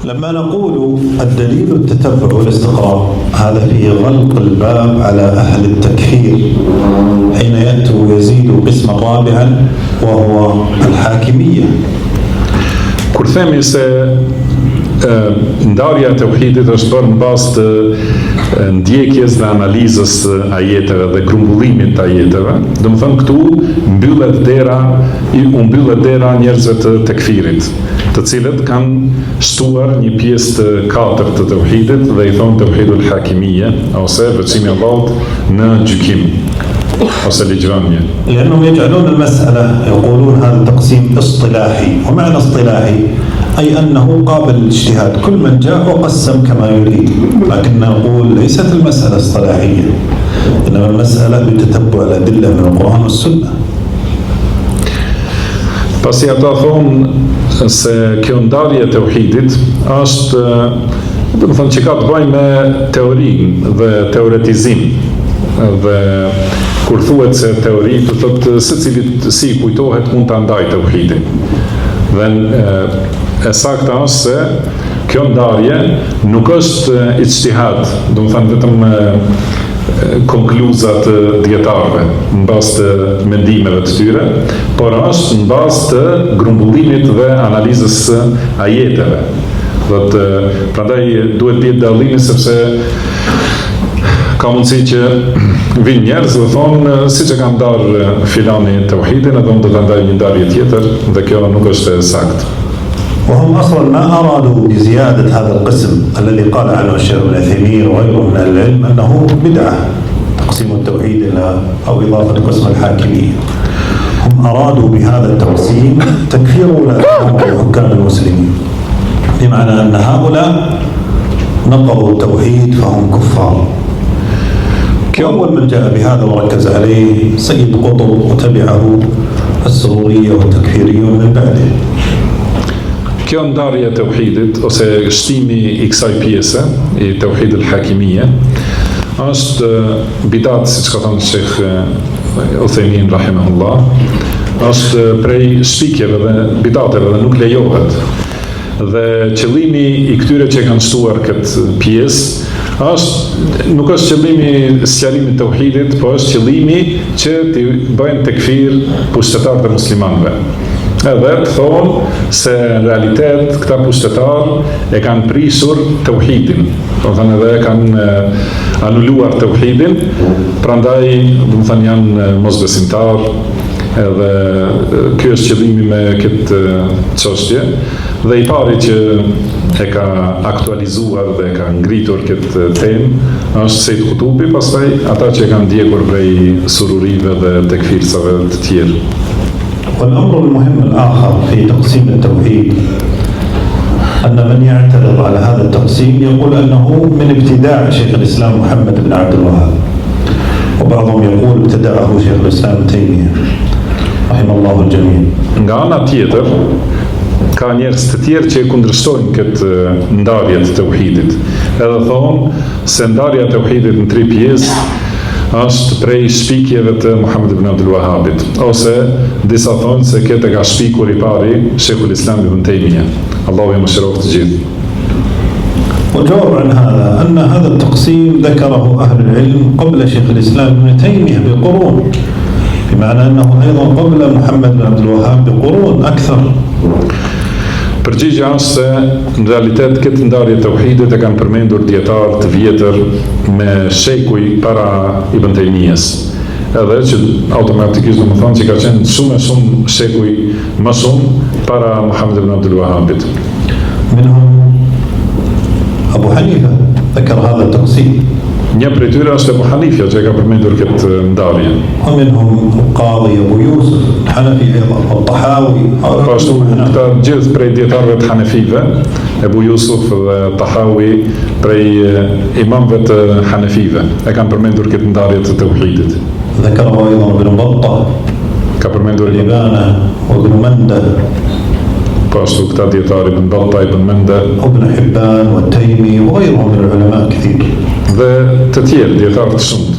لما نقول الدليل التتبع والاستقراء هذا فيه غلق الباب على أهل التكفير حين يأتوا ويزيدوا قسما رابعا وهو الحاكمية. Kur themi se ndarja e tauhidit është bërë në bazë të ndjekjes dhe analizës të ajeteve dhe grumbullimit të ajeteve, do të thënë këtu u mbyllet dera njerëzve të tekfirit, të cilët kanë shtuar një pjesë të katërt të tauhidit dhe i thonë tauhidul hakimiyya ose veçimi i Allahut në gjykim ose ligjvënie. لأنهم يجعلون المسألة يقولون هذا تقسيم اصطلاحي، ومعنى اصطلاحي أي أنه قابل للاجتهاد، كل من جاء وقسم كما يريد، لكن نقول ليست المسألة اصطلاحية، إنما المسألة بتتبع الأدلة من القرآن والسنة. Pasi ata thonë se kjo ndarje e tauhidit është, do të thonë që ka të bëjë me teorinë dhe teoretizim, dhe kur thuhet se teori, do thotë secilit si kujtohet mund ta ndajë tauhidin. Dhe e saktë është se kjo ndarje nuk është ijtihad, do të thonë vetëm konkluzat dietarëve në bazë të mendimeve të tyre, por është në bazë të grumbullimit dhe analizës së ajeteve. Prandaj duhet bie dallimi sepse ka mundësi që vinë njerëz dhe thonë siç e ka ndarë filani tauhidin, edhe unë do ta ndaj një ndarje tjetër, dhe kjo nuk është e saktë. وهم أصلا ما أرادوا بزيادة هذا القسم الذي قال عنه الشيخ ابن عثيمين وغيره من العلم أنه بدعة تقسيم التوحيد أو إضافة قسم الحاكمية. هم أرادوا بهذا التقسيم تكفير ولاة الأمر وحكام المسلمين، بمعنى أن هؤلاء نقضوا التوحيد فهم كفار. أول من جاء بهذا وركز عليه سيد قطب وتبعه السرورية والتكفيريون من بعده. Kjo ndarje e tauhidit ose shtimi i kësaj pjese i tauhidul hakimiyya është bidat, siç ka thënë Sheikh Uthaymin rahimahullah, është prej shpikjeve dhe bidateve dhe nuk lejohet. Dhe qëllimi i këtyre që kanë shtuar këtë pjesë nuk është qëllimi sqarimi i tauhidit, po është qëllimi që t'i bëjnë tekfir pushtetarët e muslimanëve. Edhe të thonë se në realitet këta pushtetarë e kanë prisur tauhidin, do të thënë edhe e kanë anuluar tauhidin, prandaj do të thënë janë mosbesimtar, edhe ky është qëllimi me këtë çështje. Dhe i pari që e ka aktualizuar dhe ka ngritur këtë temë është Sejt Kutubi, pastaj ata që e kanë ndjekur prej sururive dhe tekfirsave të tjerë. والأمر المهم الآخر في تقسيم التوحيد أن من يعترض على هذا التقسيم يقول أنه من ابتداع شيخ الإسلام محمد بن عبد الوهاب، وبعضهم يقول ابتدعه شيخ الإسلام ابن تيمية رحم الله الجميع. Nga ana tjetër, ka njerëz të tjerë që e kundërshtojnë këtë ndarje të tauhidit. Edhe thonë se ndarja e tauhidit në 3 pjesë është prej shpikjeve të Muhammed ibn Abdul Wahhabit, ose disa thonë se këtë ka shpikur i pari Sheikhul Islam ibn Taymiyyah. Allahu i mëshiroft të gjithë. وجواب عن هذا أن هذا التقسيم ذكره أهل العلم قبل شيخ الإسلام ابن تيمية بقرون، بمعنى أنه أيضا قبل محمد بن عبد الوهاب بقرون أكثر. Përgjigja është se në realitet këtë ndarje të tauhidit e kanë përmendur dietar të vjetër me shekuj para Ibn Taymiyes, edhe që automatikisht do të thonë që ka qenë shumë shekuj më shumë para Muhammed ibn Abdul Wahhabit. منهم أبو حنيفة ذكر هذا التقسيم. Një prej tyre është Abu Hanifja që e ka përmendur këtë ndarje. ومنهم القاضي أبو يوسف الحنفي أيضا والطحاوي. Pashtu këta gjithë prej dietarëve të Hanefive, Abu Yusuf dhe Tahawi prej imamëve të Hanefive e kanë përmendur këtë ndarje të tauhidit. ذكره أيضا ابن بطة. Ka përmendur الإبانة وابن مندة. Pashtu këta dietarë Ibn Battah, Ibn Manda, وابن حبان والتيمي وغيرهم من العلماء كثير. dhe të tjerë dietarë të shumt.